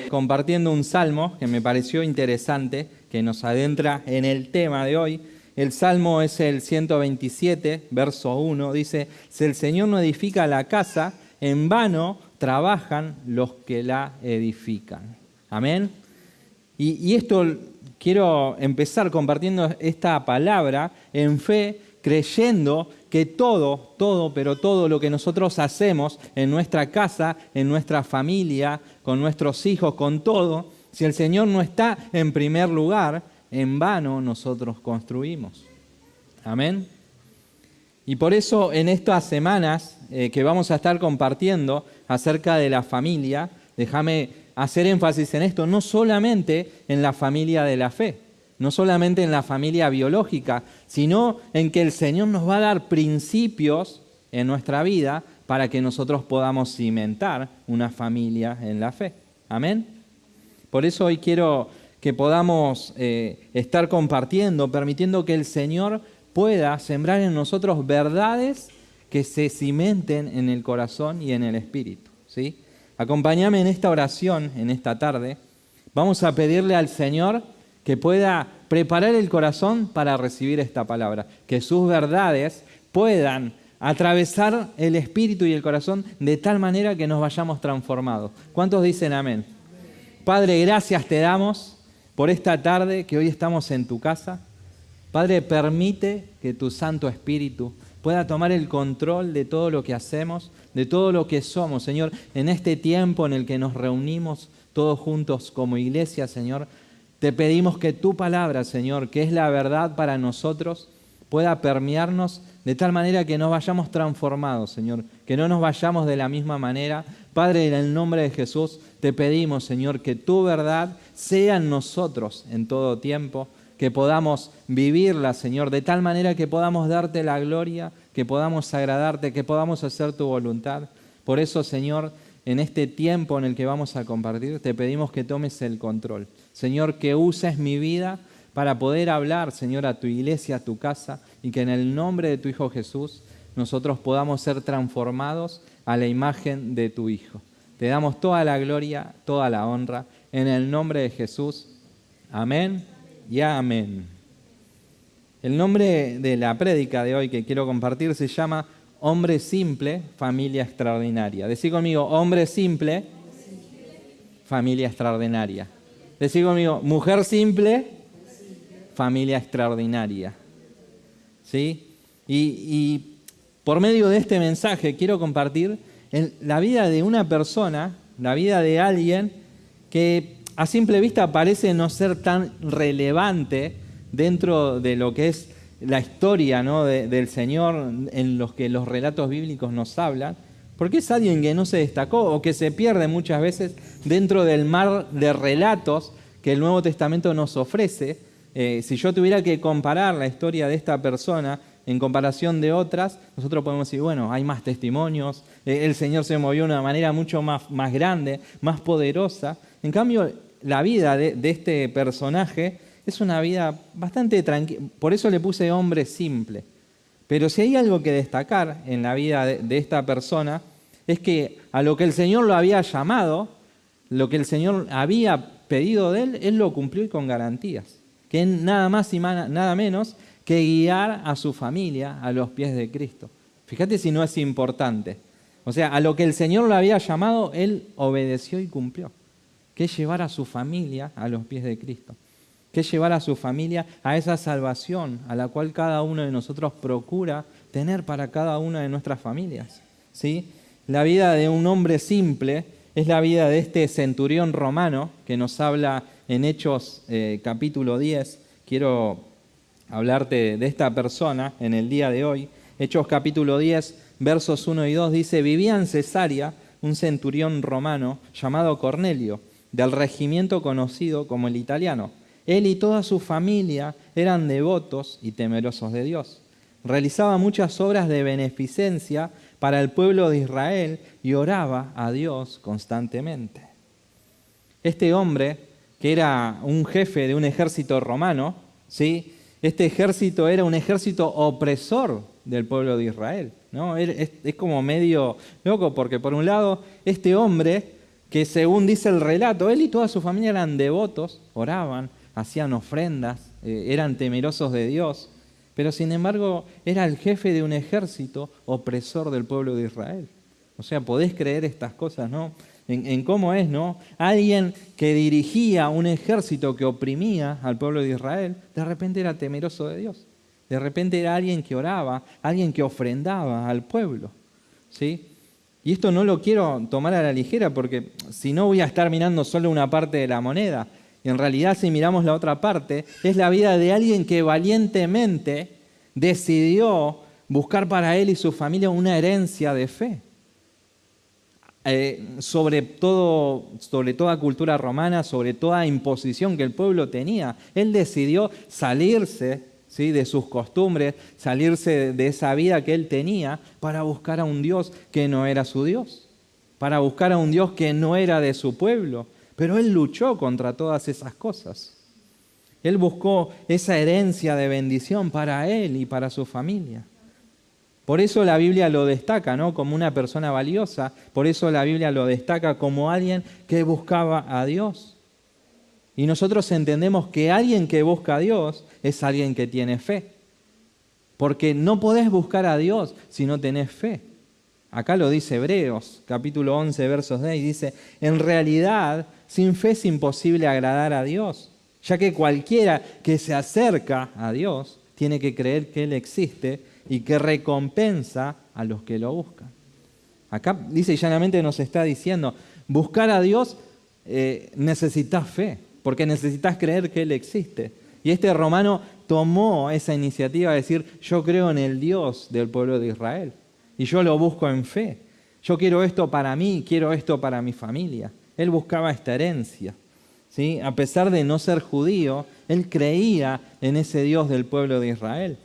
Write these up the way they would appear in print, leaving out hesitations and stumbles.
compartiendo un salmo que me pareció interesante, que nos adentra en el tema de hoy. El salmo es el 127, verso 1, dice: si el Señor no edifica la casa, en vano trabajan los que la edifican. Amén. Y esto quiero empezar compartiendo esta palabra en fe, creyendo que todo lo que nosotros hacemos en nuestra casa, en nuestra familia, con nuestros hijos, con todo, si el Señor no está en primer lugar, en vano nosotros construimos. Amén. Y por eso en estas semanas que vamos a estar compartiendo acerca de la familia, déjame hacer énfasis en esto, no solamente en la familia de la fe, no solamente en la familia biológica, sino en que el Señor nos va a dar principios en nuestra vida para que nosotros podamos cimentar una familia en la fe. Amén. Por eso hoy quiero que podamos estar compartiendo, permitiendo que el Señor pueda sembrar en nosotros verdades que se cimenten en el corazón y en el espíritu, ¿sí? Acompáñame en esta oración, en esta tarde. Vamos a pedirle al Señor que pueda preparar el corazón para recibir esta palabra, que sus verdades puedan atravesar el espíritu y el corazón de tal manera que nos vayamos transformados. ¿Cuántos dicen amén? Padre, gracias te damos por esta tarde que hoy estamos en tu casa. Padre, permite que tu Santo Espíritu pueda tomar el control de todo lo que hacemos, de todo lo que somos, Señor, en este tiempo en el que nos reunimos todos juntos como iglesia, Señor. Te pedimos que tu palabra, Señor, que es la verdad para nosotros, pueda permearnos de tal manera que nos vayamos transformados, Señor, que no nos vayamos de la misma manera. Padre, en el nombre de Jesús, te pedimos, Señor, que tu verdad sea en nosotros en todo tiempo, que podamos vivirla, Señor, de tal manera que podamos darte la gloria, que podamos agradarte, que podamos hacer tu voluntad. Por eso, Señor, en este tiempo en el que vamos a compartir, te pedimos que tomes el control. Señor, que uses mi vida para poder hablar, Señor, a tu iglesia, a tu casa, y que en el nombre de tu Hijo Jesús nosotros podamos ser transformados a la imagen de tu Hijo. Te damos toda la gloria, toda la honra, en el nombre de Jesús. Amén y amén. El nombre de la prédica de hoy que quiero compartir se llama Hombre simple, familia extraordinaria. Decí conmigo, hombre simple, familia extraordinaria. Decí conmigo, mujer simple, familia extraordinaria. ¿Sí? Y por medio de este mensaje quiero compartir la vida de una persona, la vida de alguien que a simple vista parece no ser tan relevante dentro de lo que es la historia, ¿no?, del Señor en los que los relatos bíblicos nos hablan, porque es alguien que no se destacó o que se pierde muchas veces dentro del mar de relatos que el Nuevo Testamento nos ofrece. Si yo tuviera que comparar la historia de esta persona en comparación de otras, nosotros podemos decir, bueno, hay más testimonios, el Señor se movió de una manera mucho más grande, más poderosa. En cambio, la vida de este personaje es una vida bastante tranquila, por eso le puse hombre simple. Pero si hay algo que destacar en la vida de esta persona, es que a lo que el Señor lo había llamado, lo que el Señor había pedido de él lo cumplió y con garantías. Que nada más y nada menos que guiar a su familia a los pies de Cristo. Fíjate si no es importante. O sea, a lo que el Señor lo había llamado, él obedeció y cumplió. Que es llevar a su familia a los pies de Cristo. Que es llevar a su familia a esa salvación a la cual cada uno de nosotros procura tener para cada una de nuestras familias. ¿Sí? La vida de un hombre simple es la vida de este centurión romano que nos habla en Hechos capítulo 10. Quiero hablarte de esta persona en el día de hoy. Hechos capítulo 10, versos 1 y 2 dice: vivía en Cesarea un centurión romano llamado Cornelio, del regimiento conocido como el italiano. Él y toda su familia eran devotos y temerosos de Dios. Realizaba muchas obras de beneficencia para el pueblo de Israel y oraba a Dios constantemente. Este hombre, que era un jefe de un ejército romano, ¿sí? Este ejército era un ejército opresor del pueblo de Israel, ¿no? Es como medio loco porque por un lado este hombre que según dice el relato, él y toda su familia eran devotos, oraban, hacían ofrendas, eran temerosos de Dios, pero sin embargo era el jefe de un ejército opresor del pueblo de Israel. O sea, podés creer estas cosas, ¿no? En cómo es, ¿no? Alguien que dirigía un ejército que oprimía al pueblo de Israel, de repente era temeroso de Dios. De repente era alguien que oraba, alguien que ofrendaba al pueblo, ¿sí? Y esto no lo quiero tomar a la ligera porque si no voy a estar mirando solo una parte de la moneda. Y en realidad si miramos la otra parte, es la vida de alguien que valientemente decidió buscar para él y su familia una herencia de fe. Sobre toda cultura romana, sobre toda imposición que el pueblo tenía. Él decidió salirse, ¿sí?, de sus costumbres, salirse de esa vida que él tenía para buscar a un Dios que no era su Dios, para buscar a un Dios que no era de su pueblo. Pero él luchó contra todas esas cosas. Él buscó esa herencia de bendición para él y para su familia. Por eso la Biblia lo destaca, ¿no?, como una persona valiosa. Por eso la Biblia lo destaca como alguien que buscaba a Dios. Y nosotros entendemos que alguien que busca a Dios es alguien que tiene fe. Porque no podés buscar a Dios si no tenés fe. Acá lo dice Hebreos, capítulo 11, versos 10, dice: en realidad, sin fe es imposible agradar a Dios, ya que cualquiera que se acerca a Dios tiene que creer que Él existe y que recompensa a los que lo buscan. Acá dice llanamente, nos está diciendo, buscar a Dios necesitas fe, porque necesitas creer que Él existe. Y este romano tomó esa iniciativa de decir, yo creo en el Dios del pueblo de Israel y yo lo busco en fe. Yo quiero esto para mí, quiero esto para mi familia. Él buscaba esta herencia, ¿sí? A pesar de no ser judío, él creía en ese Dios del pueblo de Israel.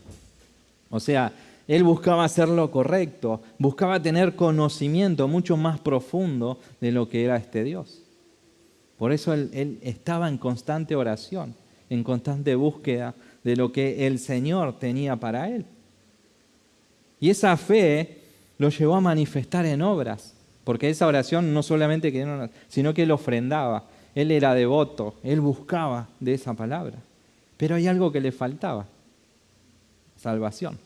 O sea, él buscaba hacer lo correcto, buscaba tener conocimiento mucho más profundo de lo que era este Dios. Por eso él estaba en constante oración, en constante búsqueda de lo que el Señor tenía para él. Y esa fe lo llevó a manifestar en obras, porque esa oración no solamente que no, sino que él ofrendaba, él era devoto, él buscaba de esa palabra. Pero hay algo que le faltaba: salvación.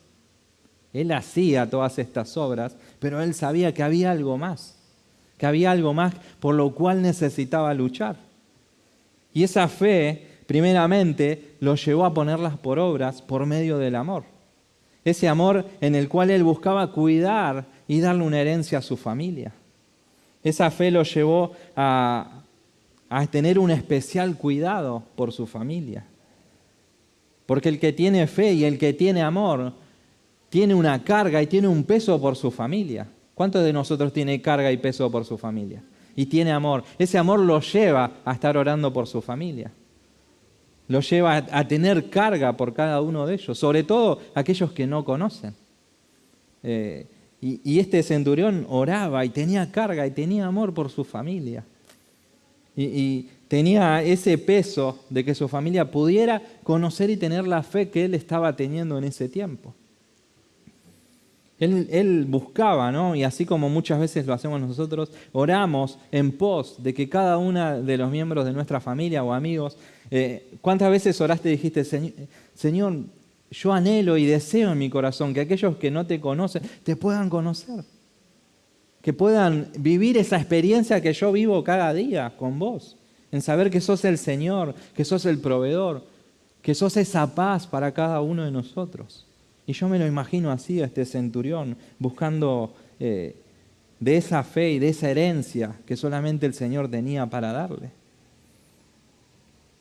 Él hacía todas estas obras, pero él sabía que había algo más por lo cual necesitaba luchar. Y esa fe, primeramente, lo llevó a ponerlas por obras por medio del amor. Ese amor en el cual él buscaba cuidar y darle una herencia a su familia. Esa fe lo llevó a tener un especial cuidado por su familia. Porque el que tiene fe y el que tiene amor tiene una carga y tiene un peso por su familia. ¿Cuántos de nosotros tiene carga y peso por su familia? Y tiene amor. Ese amor lo lleva a estar orando por su familia. Lo lleva a tener carga por cada uno de ellos, sobre todo aquellos que no conocen. Y este centurión oraba y tenía carga y tenía amor por su familia. Y tenía ese peso de que su familia pudiera conocer y tener la fe que él estaba teniendo en ese tiempo. Él buscaba, ¿no? Y así como muchas veces lo hacemos nosotros, oramos en pos de que cada uno de los miembros de nuestra familia o amigos, ¿cuántas veces oraste y dijiste, Señor, yo anhelo y deseo en mi corazón que aquellos que no te conocen te puedan conocer? Que puedan vivir esa experiencia que yo vivo cada día con vos, en saber que sos el Señor, que sos el proveedor, que sos esa paz para cada uno de nosotros. Y yo me lo imagino así, a este centurión, buscando de esa fe y de esa herencia que solamente el Señor tenía para darle.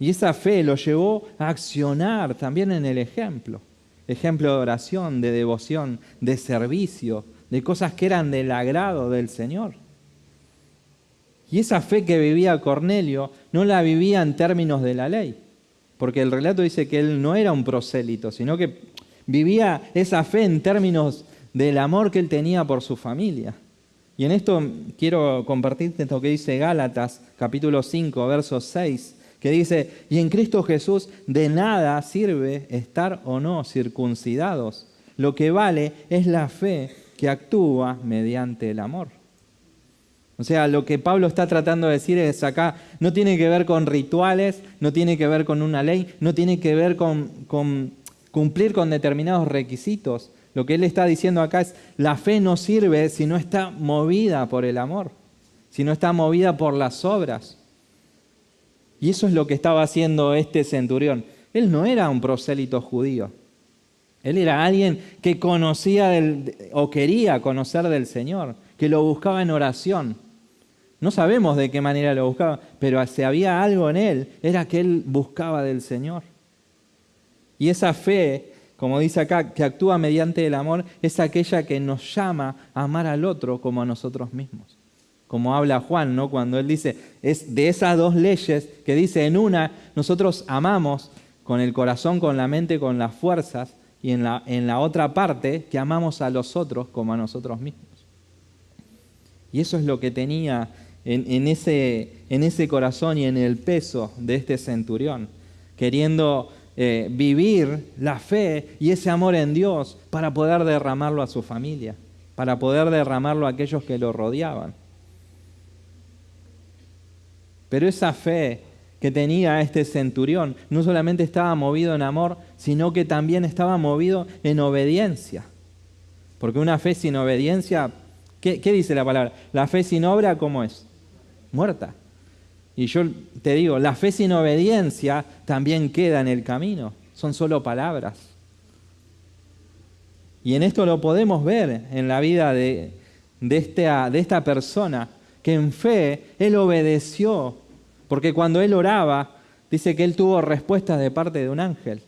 Y esa fe lo llevó a accionar también en el ejemplo de oración, de devoción, de servicio, de cosas que eran del agrado del Señor. Y esa fe que vivía Cornelio no la vivía en términos de la ley, porque el relato dice que él no era un prosélito, sino que vivía esa fe en términos del amor que él tenía por su familia. Y en esto quiero compartirte esto que dice Gálatas, capítulo 5, verso 6, que dice, y en Cristo Jesús de nada sirve estar o no circuncidados. Lo que vale es la fe que actúa mediante el amor. O sea, lo que Pablo está tratando de decir es acá, no tiene que ver con rituales, no tiene que ver con una ley, no tiene que ver con cumplir con determinados requisitos. Lo que él está diciendo acá es, la fe no sirve si no está movida por el amor, si no está movida por las obras. Y eso es lo que estaba haciendo este centurión. Él no era un prosélito judío. Él era alguien que conocía o quería conocer del Señor, que lo buscaba en oración. No sabemos de qué manera lo buscaba, pero si había algo en él, era que él buscaba del Señor. Y esa fe, como dice acá, que actúa mediante el amor, es aquella que nos llama a amar al otro como a nosotros mismos. Como habla Juan, ¿no? Cuando él dice, es de esas dos leyes que dice, en una nosotros amamos con el corazón, con la mente, con las fuerzas, y en la otra parte que amamos a los otros como a nosotros mismos. Y eso es lo que tenía en ese corazón y en el peso de este centurión, queriendo vivir la fe y ese amor en Dios para poder derramarlo a su familia, para poder derramarlo a aquellos que lo rodeaban. Pero esa fe que tenía este centurión no solamente estaba movido en amor, sino que también estaba movido en obediencia. Porque una fe sin obediencia, ¿qué dice la palabra? La fe sin obra, ¿cómo es? Muerta. Y yo te digo, la fe sin obediencia también queda en el camino. Son solo palabras. Y en esto lo podemos ver en la vida de esta persona, que en fe él obedeció. Porque cuando él oraba, dice que él tuvo respuestas de parte de un ángel,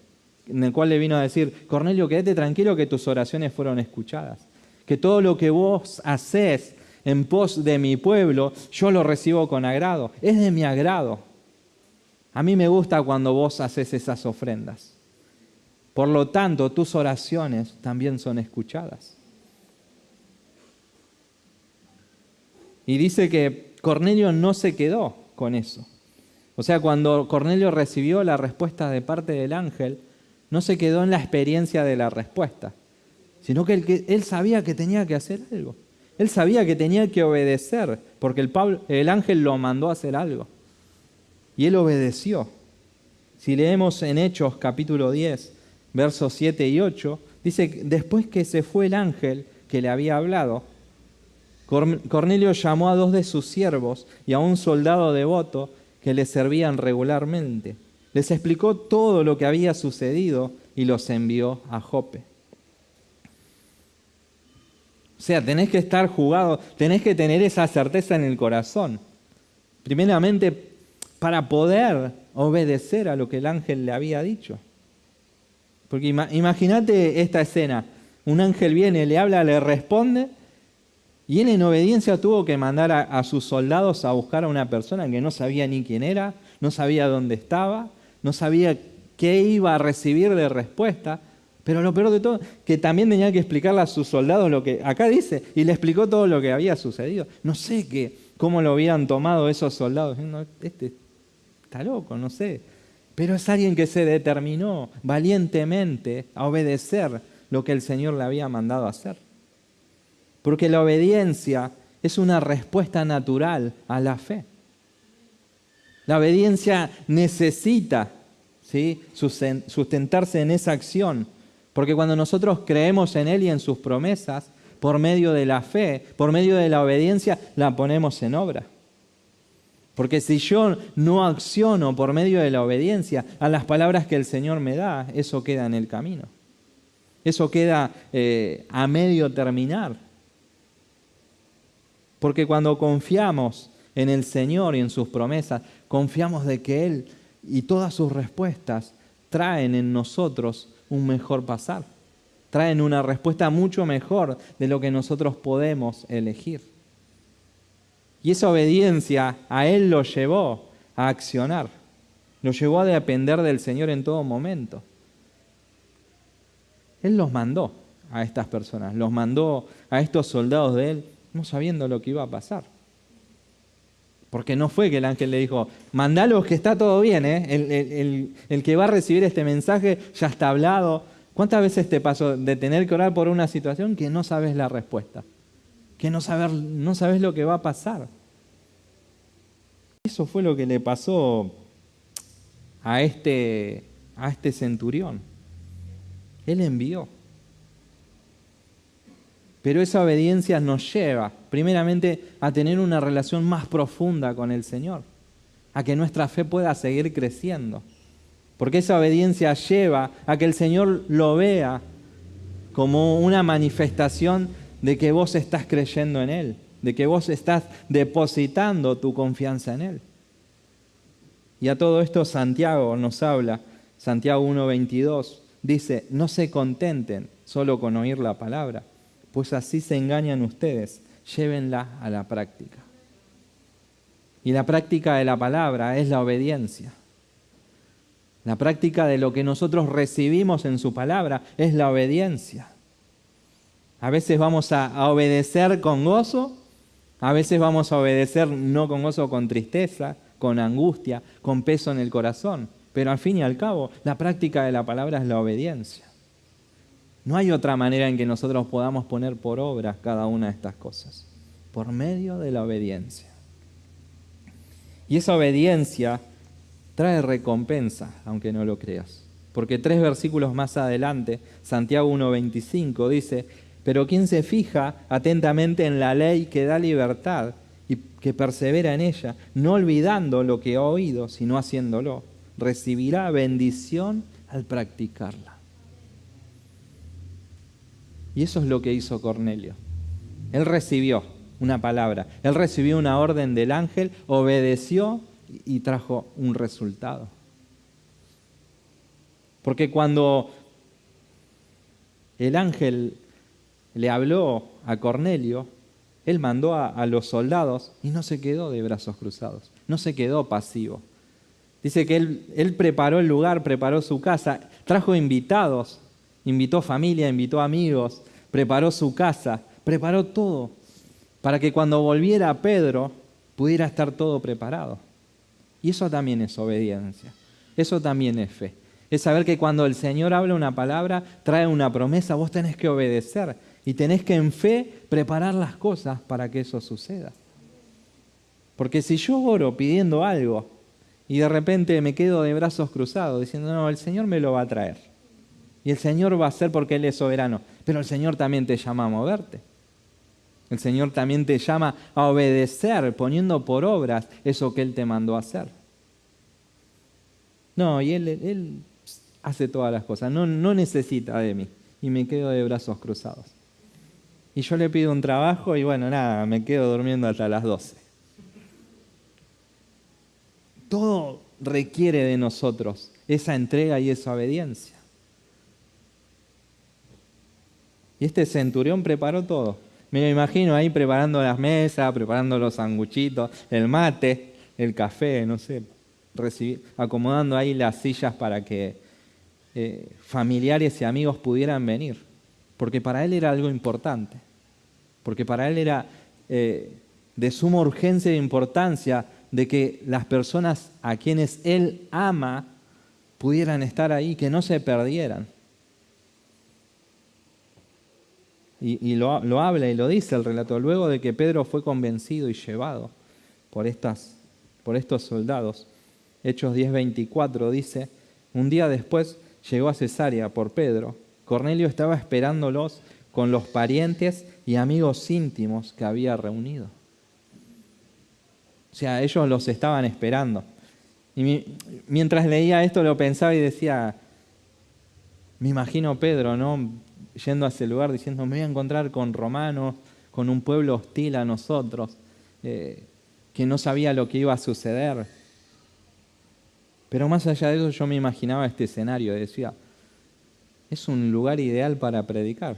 en el cual le vino a decir, Cornelio, quédate tranquilo que tus oraciones fueron escuchadas. Que todo lo que vos hacés en pos de mi pueblo, yo lo recibo con agrado. Es de mi agrado. A mí me gusta cuando vos haces esas ofrendas. Por lo tanto, tus oraciones también son escuchadas. Y dice que Cornelio no se quedó con eso. O sea, cuando Cornelio recibió la respuesta de parte del ángel, no se quedó en la experiencia de la respuesta, sino que él sabía que tenía que hacer algo. Él sabía que tenía que obedecer, porque el ángel lo mandó a hacer algo. Y él obedeció. Si leemos en Hechos capítulo 10, versos 7 y 8, dice que después que se fue el ángel que le había hablado, Cornelio llamó a 2 de sus siervos y a un soldado devoto que le servían regularmente. Les explicó todo lo que había sucedido y los envió a Jope. O sea, tenés que estar jugado, tenés que tener esa certeza en el corazón. Primeramente, para poder obedecer a lo que el ángel le había dicho. Porque imagínate esta escena. Un ángel viene, le habla, le responde, y él en obediencia tuvo que mandar a sus soldados a buscar a una persona que no sabía ni quién era, no sabía dónde estaba, no sabía qué iba a recibir de respuesta. Pero lo peor de todo, que también tenía que explicarle a sus soldados lo que acá dice, y le explicó todo lo que había sucedido. No sé cómo lo habían tomado esos soldados. No, este está loco, no sé. Pero es alguien que se determinó valientemente a obedecer lo que el Señor le había mandado a hacer. Porque la obediencia es una respuesta natural a la fe. La obediencia necesita, ¿sí?, sustentarse en esa acción. Porque cuando nosotros creemos en Él y en sus promesas, por medio de la fe, por medio de la obediencia, la ponemos en obra. Porque si yo no acciono por medio de la obediencia a las palabras que el Señor me da, eso queda en el camino. Eso queda a medio terminar. Porque cuando confiamos en el Señor y en sus promesas, confiamos de que Él y todas sus respuestas traen en nosotros un mejor pasar. Traen una respuesta mucho mejor de lo que nosotros podemos elegir. Y esa obediencia a Él lo llevó a accionar. Lo llevó a depender del Señor en todo momento. Él los mandó a estas personas, los mandó a estos soldados de Él, no sabiendo lo que iba a pasar. Porque no fue que el ángel le dijo, mandalos que está todo bien, el que va a recibir este mensaje ya está hablado. ¿Cuántas veces te pasó de tener que orar por una situación que no sabes la respuesta? Que no sabes lo que va a pasar. Eso fue lo que le pasó a este centurión. Él envió. Pero esa obediencia nos lleva, primeramente, a tener una relación más profunda con el Señor, a que nuestra fe pueda seguir creciendo. Porque esa obediencia lleva a que el Señor lo vea como una manifestación de que vos estás creyendo en Él, de que vos estás depositando tu confianza en Él. Y a todo esto Santiago nos habla, Santiago 1:22, dice: no se contenten solo con oír la palabra, pues así se engañan ustedes, llévenla a la práctica. Y la práctica de la palabra es la obediencia. La práctica de lo que nosotros recibimos en su palabra es la obediencia. A veces vamos a obedecer con gozo, a veces vamos a obedecer no con gozo, con tristeza, con angustia, con peso en el corazón. Pero al fin y al cabo, la práctica de la palabra es la obediencia. No hay otra manera en que nosotros podamos poner por obra cada una de estas cosas, por medio de la obediencia. Y esa obediencia trae recompensa, aunque no lo creas. Porque 3 versículos más adelante, Santiago 1:25 dice: pero quien se fija atentamente en la ley que da libertad y que persevera en ella, no olvidando lo que ha oído, sino haciéndolo, recibirá bendición al practicarla. Y eso es lo que hizo Cornelio. Él recibió una palabra, él recibió una orden del ángel, obedeció y trajo un resultado. Porque cuando el ángel le habló a Cornelio, él mandó a los soldados y no se quedó de brazos cruzados, no se quedó pasivo. Dice que él preparó el lugar, preparó su casa, trajo invitados, invitó familia, invitó amigos, preparó su casa, preparó todo para que cuando volviera Pedro pudiera estar todo preparado. Y eso también es obediencia, eso también es fe. Es saber que cuando el Señor habla una palabra, trae una promesa, vos tenés que obedecer y tenés que en fe preparar las cosas para que eso suceda. Porque si yo oro pidiendo algo y de repente me quedo de brazos cruzados diciendo: no, el Señor me lo va a traer. Y el Señor va a hacer porque Él es soberano. Pero el Señor también te llama a moverte. El Señor también te llama a obedecer, poniendo por obras eso que Él te mandó a hacer. No, y Él hace todas las cosas. No necesita de mí. Y me quedo de brazos cruzados. Y yo le pido un trabajo y bueno, nada, me quedo durmiendo hasta las 12. Todo requiere de nosotros esa entrega y esa obediencia. Y este centurión preparó todo. Me lo imagino ahí preparando las mesas, preparando los sanguchitos, el mate, el café, no sé, acomodando ahí las sillas para que familiares y amigos pudieran venir. Porque para él era algo importante. Porque para él era de suma urgencia e importancia de que las personas a quienes él ama pudieran estar ahí, que no se perdieran. Y lo habla y lo dice el relato, luego de que Pedro fue convencido y llevado por estos soldados. Hechos 10:24 dice: un día después llegó a Cesarea por Pedro. Cornelio estaba esperándolos con los parientes y amigos íntimos que había reunido. O sea, ellos los estaban esperando. Y mientras leía esto lo pensaba y decía, me imagino Pedro, ¿no?, yendo a ese lugar diciendo: me voy a encontrar con romanos, con un pueblo hostil a nosotros, que no sabía lo que iba a suceder. Pero más allá de eso yo me imaginaba este escenario y decía, es un lugar ideal para predicar,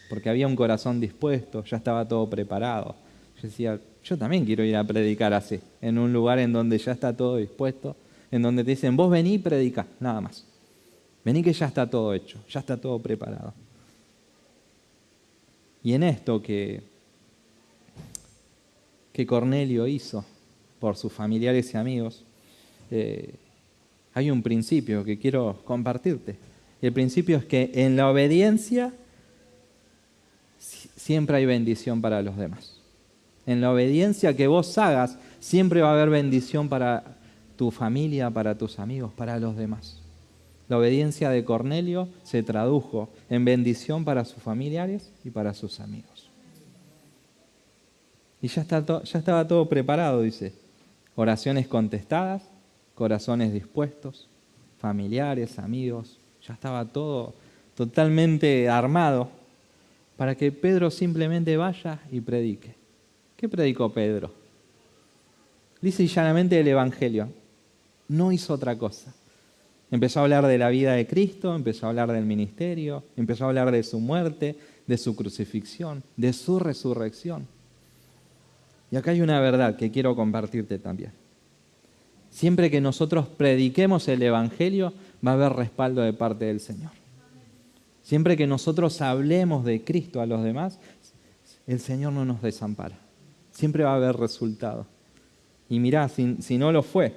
porque había un corazón dispuesto, ya estaba todo preparado. Yo decía, yo también quiero ir a predicar así, en un lugar en donde ya está todo dispuesto, en donde te dicen, vos vení y predicá, nada más. Vení que ya está todo hecho, ya está todo preparado. Y en esto que Cornelio hizo por sus familiares y amigos, hay un principio que quiero compartirte. Y el principio es que en la obediencia siempre hay bendición para los demás. En la obediencia que vos hagas, siempre va a haber bendición para tu familia, para tus amigos, para los demás. La obediencia de Cornelio se tradujo en bendición para sus familiares y para sus amigos. Y ya estaba todo preparado, dice. Oraciones contestadas, corazones dispuestos, familiares, amigos. Ya estaba todo totalmente armado para que Pedro simplemente vaya y predique. ¿Qué predicó Pedro? Lisa y llanamente el Evangelio. No hizo otra cosa. Empezó a hablar de la vida de Cristo, empezó a hablar del ministerio, empezó a hablar de su muerte, de su crucifixión, de su resurrección. Y acá hay una verdad que quiero compartirte también. Siempre que nosotros prediquemos el Evangelio, va a haber respaldo de parte del Señor. Siempre que nosotros hablemos de Cristo a los demás, el Señor no nos desampara. Siempre va a haber resultado. Y mirá, si no lo fue,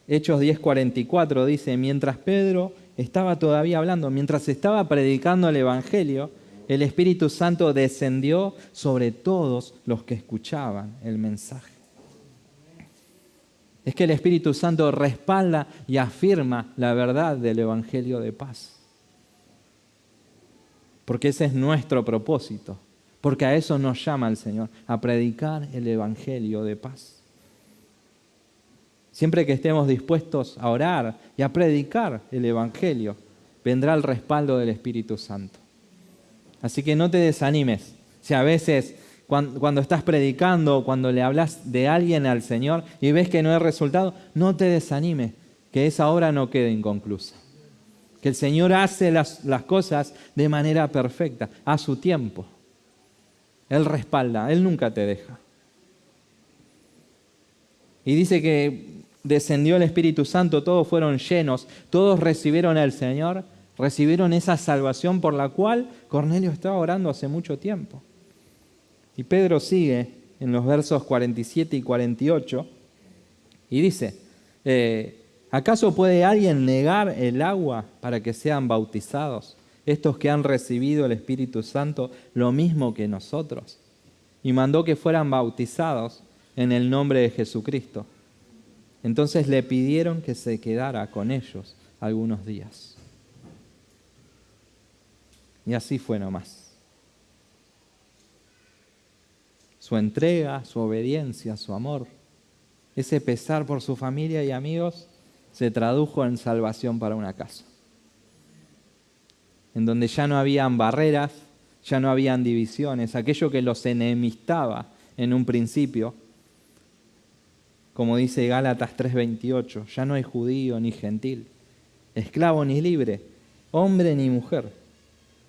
Hechos 10:44 dice, mientras Pedro estaba todavía hablando, mientras estaba predicando el Evangelio, el Espíritu Santo descendió sobre todos los que escuchaban el mensaje. Es que el Espíritu Santo respalda y afirma la verdad del Evangelio de paz. Porque ese es nuestro propósito. Porque a eso nos llama el Señor, a predicar el Evangelio de paz. Siempre que estemos dispuestos a orar y a predicar el Evangelio, vendrá el respaldo del Espíritu Santo. Así que no te desanimes. Si a veces cuando estás predicando, cuando le hablas de alguien al Señor y ves que no hay resultado, no te desanimes, que esa obra no quede inconclusa. Que el Señor hace las cosas de manera perfecta, a su tiempo. Él respalda, Él nunca te deja. Y dice que descendió el Espíritu Santo, todos fueron llenos, todos recibieron al Señor, recibieron esa salvación por la cual Cornelio estaba orando hace mucho tiempo. Y Pedro sigue en los versos 47 y 48 y dice, ¿acaso puede alguien negar el agua para que sean bautizados? Estos que han recibido el Espíritu Santo lo mismo que nosotros. Y mandó que fueran bautizados en el nombre de Jesucristo. Entonces le pidieron que se quedara con ellos algunos días. Y así fue nomás. Su entrega, su obediencia, su amor, ese pesar por su familia y amigos se tradujo en salvación para una casa. En donde ya no habían barreras, ya no habían divisiones, aquello que los enemistaba en un principio. Como dice Gálatas 3:28, ya no hay judío ni gentil, esclavo ni libre, hombre ni mujer,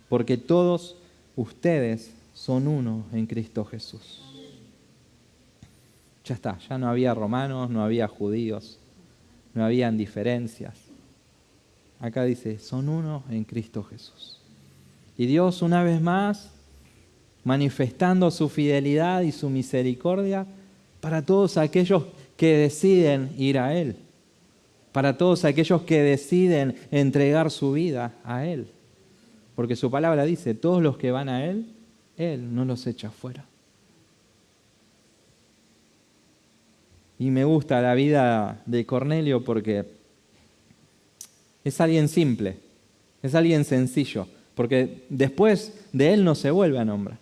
porque todos ustedes son uno en Cristo Jesús. Ya está, ya no había romanos, no había judíos, no habían diferencias. Acá dice, son uno en Cristo Jesús. Y Dios una vez más, manifestando su fidelidad y su misericordia para todos aquellos que deciden ir a Él, para todos aquellos que deciden entregar su vida a Él. Porque su palabra dice, todos los que van a Él, Él no los echa fuera. Y me gusta la vida de Cornelio porque es alguien simple, es alguien sencillo, porque después de él no se vuelve a nombrar.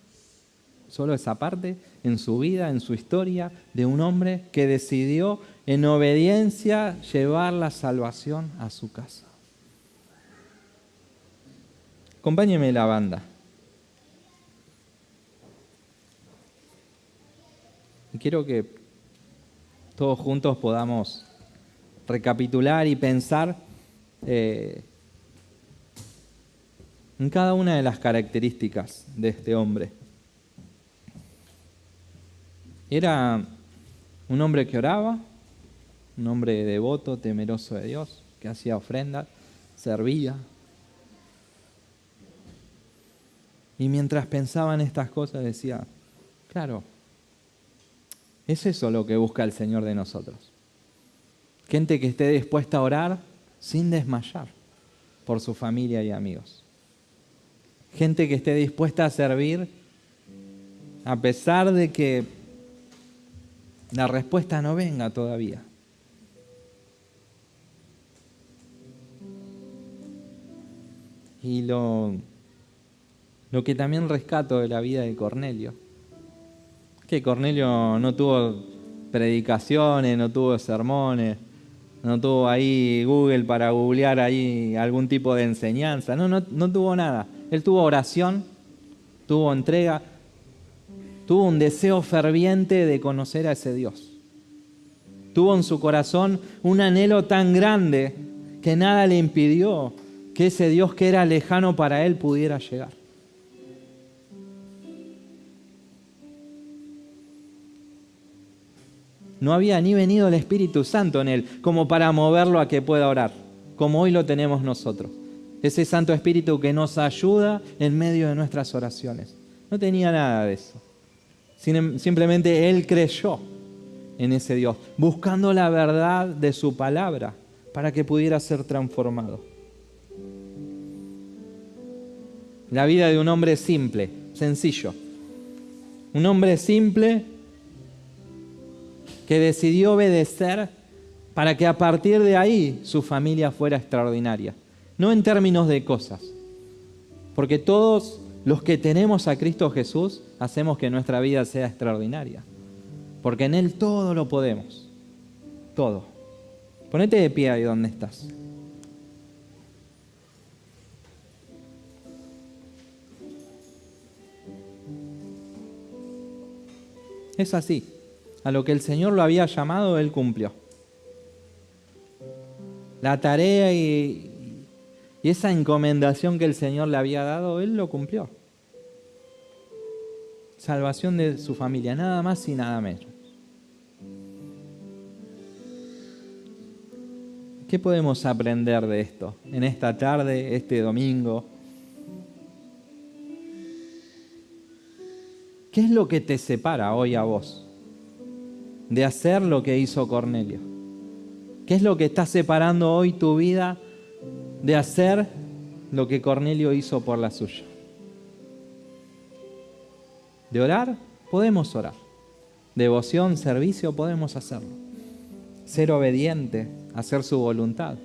Solo esa parte en su vida, en su historia, de un hombre que decidió en obediencia llevar la salvación a su casa. Acompáñeme la banda. Y quiero que todos juntos podamos recapitular y pensar en cada una de las características de este hombre. Era un hombre que oraba, un hombre devoto, temeroso de Dios, que hacía ofrendas, servía. Y mientras pensaba en estas cosas decía, claro, es eso lo que busca el Señor de nosotros. Gente que esté dispuesta a orar sin desmayar por su familia y amigos. Gente que esté dispuesta a servir a pesar de que la respuesta no venga todavía. Y lo que también rescato de la vida de Cornelio, que Cornelio no tuvo predicaciones, no tuvo sermones, no tuvo ahí Google para googlear ahí algún tipo de enseñanza, no tuvo nada. Él tuvo oración, tuvo entrega, tuvo un deseo ferviente de conocer a ese Dios. Tuvo en su corazón un anhelo tan grande que nada le impidió que ese Dios que era lejano para él pudiera llegar. No había ni venido el Espíritu Santo en él como para moverlo a que pueda orar, como hoy lo tenemos nosotros. Ese Santo Espíritu que nos ayuda en medio de nuestras oraciones. No tenía nada de eso. Simplemente él creyó en ese Dios, buscando la verdad de su palabra para que pudiera ser transformado. La vida de un hombre simple, sencillo. Un hombre simple que decidió obedecer para que a partir de ahí su familia fuera extraordinaria. No en términos de cosas, porque todos los que tenemos a Cristo Jesús hacemos que nuestra vida sea extraordinaria, porque en Él todo lo podemos, todo. Ponete de pie ahí donde estás. Es así. A lo que el Señor lo había llamado, Él cumplió. La tarea y esa encomendación que el Señor le había dado, Él lo cumplió. Salvación de su familia, nada más y nada menos. ¿Qué podemos aprender de esto en esta tarde, este domingo? ¿Qué es lo que te separa hoy a vos de hacer lo que hizo Cornelio? ¿Qué es lo que está separando hoy tu vida de hacer lo que Cornelio hizo por la suya? De orar, podemos orar. Devoción, servicio, podemos hacerlo. Ser obediente, hacer su voluntad.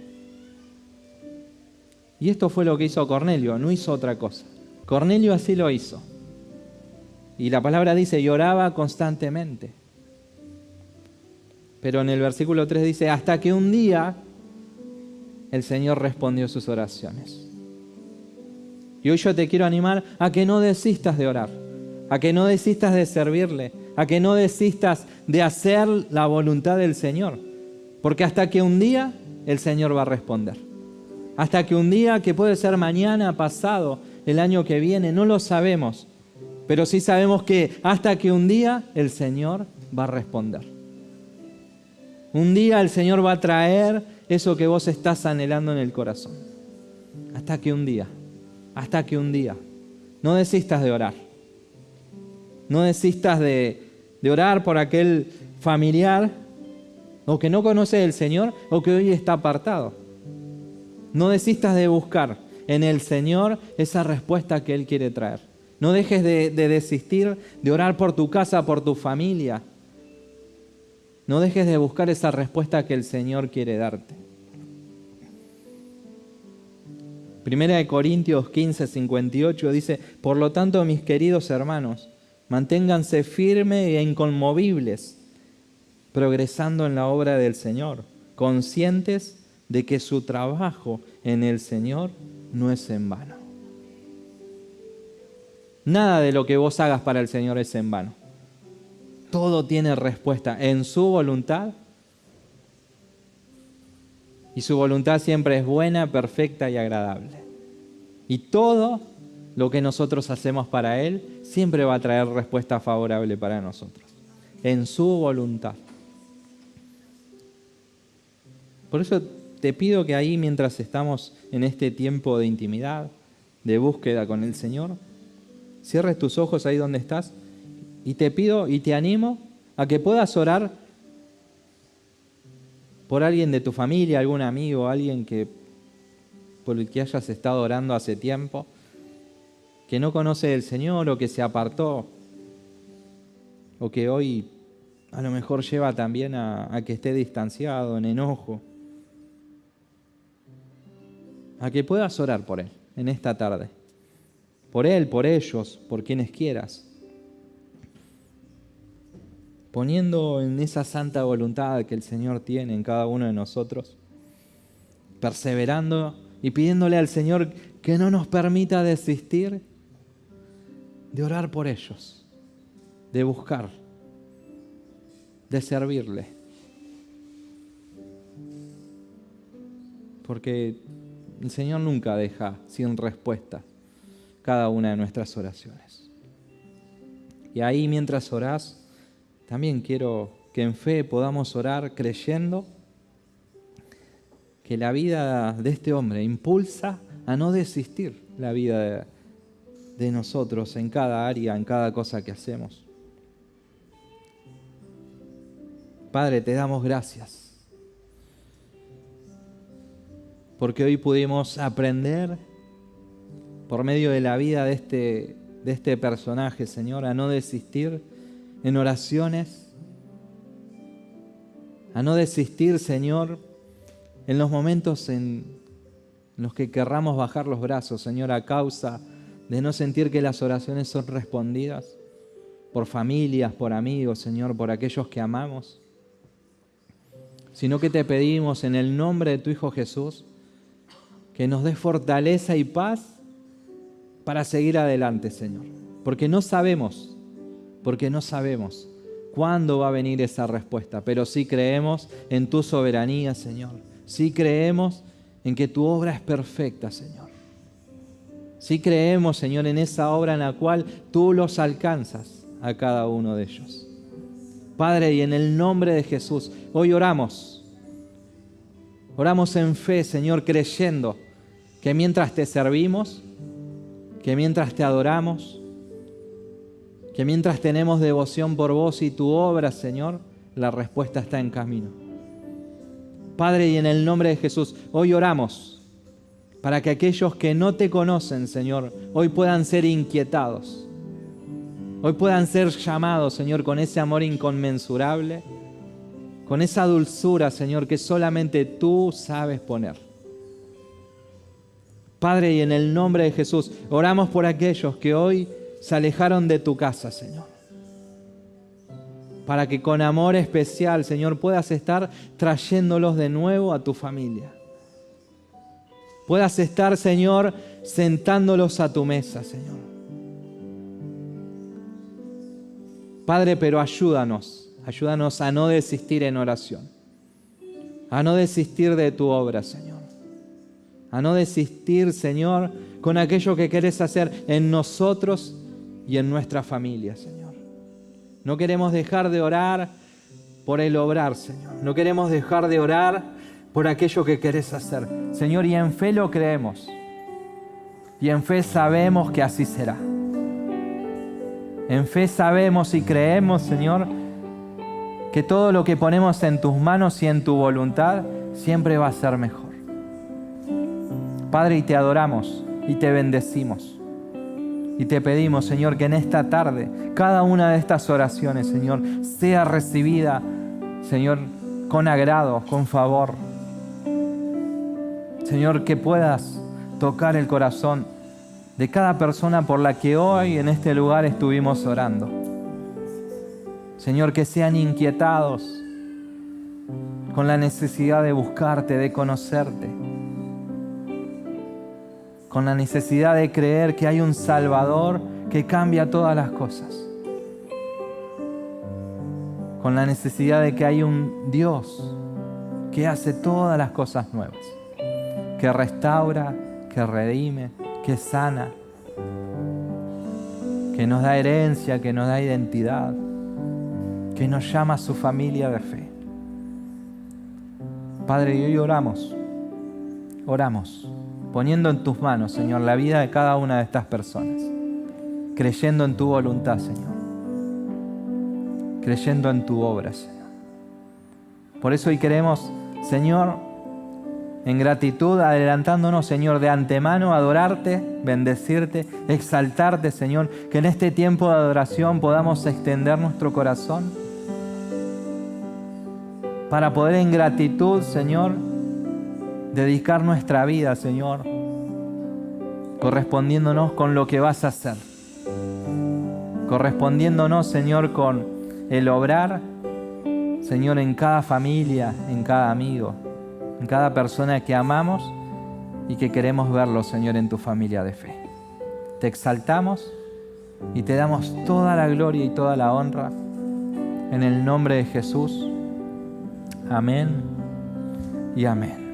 Y esto fue lo que hizo Cornelio, no hizo otra cosa. Cornelio así lo hizo. Y la palabra dice, y oraba constantemente. Pero en el versículo 3 dice, hasta que un día el Señor respondió sus oraciones. Y hoy yo te quiero animar a que no desistas de orar, a que no desistas de servirle, a que no desistas de hacer la voluntad del Señor. Porque hasta que un día el Señor va a responder. Hasta que un día, que puede ser mañana, pasado, el año que viene, no lo sabemos. Pero sí sabemos que hasta que un día el Señor va a responder. Un día el Señor va a traer eso que vos estás anhelando en el corazón. Hasta que un día. No desistas de orar. No desistas de orar por aquel familiar o que no conoce del Señor o que hoy está apartado. No desistas de buscar en el Señor esa respuesta que Él quiere traer. No dejes de desistir de orar por tu casa, por tu familia. No dejes de buscar esa respuesta que el Señor quiere darte. Primera de Corintios 15:58 dice, por lo tanto, mis queridos hermanos, manténganse firmes e inconmovibles, progresando en la obra del Señor, conscientes de que su trabajo en el Señor no es en vano. Nada de lo que vos hagas para el Señor es en vano. Todo tiene respuesta en su voluntad. Y su voluntad siempre es buena, perfecta y agradable. Y todo lo que nosotros hacemos para Él siempre va a traer respuesta favorable para nosotros. En su voluntad. Por eso te pido que ahí, mientras estamos en este tiempo de intimidad, de búsqueda con el Señor, cierres tus ojos ahí donde estás y te pido y te animo a que puedas orar por alguien de tu familia, algún amigo, alguien por el que hayas estado orando hace tiempo, que no conoce del Señor o que se apartó, o que hoy a lo mejor lleva también a que esté distanciado, en enojo. A que puedas orar por él en esta tarde. Por él, por ellos, por quienes quieras. Poniendo en esa santa voluntad que el Señor tiene en cada uno de nosotros. Perseverando y pidiéndole al Señor que no nos permita desistir de orar por ellos, de buscar, de servirle. Porque el Señor nunca deja sin respuesta cada una de nuestras oraciones. Y ahí mientras orás, también quiero que en fe podamos orar creyendo que la vida de este hombre impulsa a no desistir la vida de nosotros en cada área, en cada cosa que hacemos. Padre, te damos gracias porque hoy pudimos aprender por medio de la vida de este personaje, Señor, a no desistir en oraciones, a no desistir, Señor, en los momentos en los que querramos bajar los brazos, Señor, a causa de no sentir que las oraciones son respondidas por familias, por amigos, Señor, por aquellos que amamos, sino que te pedimos en el nombre de tu Hijo Jesús que nos des fortaleza y paz para seguir adelante, Señor, porque no sabemos cuándo va a venir esa respuesta, pero sí creemos en tu soberanía, Señor. Sí creemos en que tu obra es perfecta, Señor. Sí creemos, Señor, en esa obra en la cual tú los alcanzas a cada uno de ellos. Padre, y en el nombre de Jesús, hoy oramos en fe, Señor, creyendo que mientras te servimos, que mientras te adoramos, que mientras tenemos devoción por vos y tu obra, Señor, la respuesta está en camino. Padre, y en el nombre de Jesús, hoy oramos para que aquellos que no te conocen, Señor, hoy puedan ser inquietados. Hoy puedan ser llamados, Señor, con ese amor inconmensurable, con esa dulzura, Señor, que solamente tú sabes poner. Padre, y en el nombre de Jesús, oramos por aquellos que hoy se alejaron de tu casa, Señor, para que con amor especial, Señor, puedas estar trayéndolos de nuevo a tu familia. Puedas estar, Señor, sentándolos a tu mesa, Señor. Padre, pero ayúdanos a no desistir en oración, a no desistir de tu obra, Señor, a no desistir, Señor, con aquello que querés hacer en nosotros y en nuestra familia, Señor. No queremos dejar de orar por el obrar, Señor. No queremos dejar de orar por aquello que querés hacer, Señor, y en fe lo creemos. Y en fe sabemos que así será. En fe sabemos y creemos, Señor, que todo lo que ponemos en tus manos y en tu voluntad siempre va a ser mejor. Padre, y te adoramos y te bendecimos. Y te pedimos, Señor, que en esta tarde, cada una de estas oraciones, Señor, sea recibida, Señor, con agrado, con favor. Señor, que puedas tocar el corazón de cada persona por la que hoy en este lugar estuvimos orando. Señor, que sean inquietados con la necesidad de buscarte, de conocerte, con la necesidad de creer que hay un Salvador que cambia todas las cosas, con la necesidad de que hay un Dios que hace todas las cosas nuevas, que restaura, que redime, que sana, que nos da herencia, que nos da identidad, que nos llama a su familia de fe. Padre, y hoy oramos poniendo en tus manos, Señor, la vida de cada una de estas personas, creyendo en tu voluntad, Señor, creyendo en tu obra, Señor. Por eso hoy queremos, Señor, en gratitud, adelantándonos, Señor, de antemano, adorarte, bendecirte, exaltarte, Señor, que en este tiempo de adoración podamos extender nuestro corazón para poder en gratitud, Señor, dedicar nuestra vida, Señor, correspondiéndonos con lo que vas a hacer. Correspondiéndonos, Señor, con el obrar, Señor, en cada familia, en cada amigo, en cada persona que amamos y que queremos verlo, Señor, en tu familia de fe. Te exaltamos y te damos toda la gloria y toda la honra en el nombre de Jesús. Amén y amén.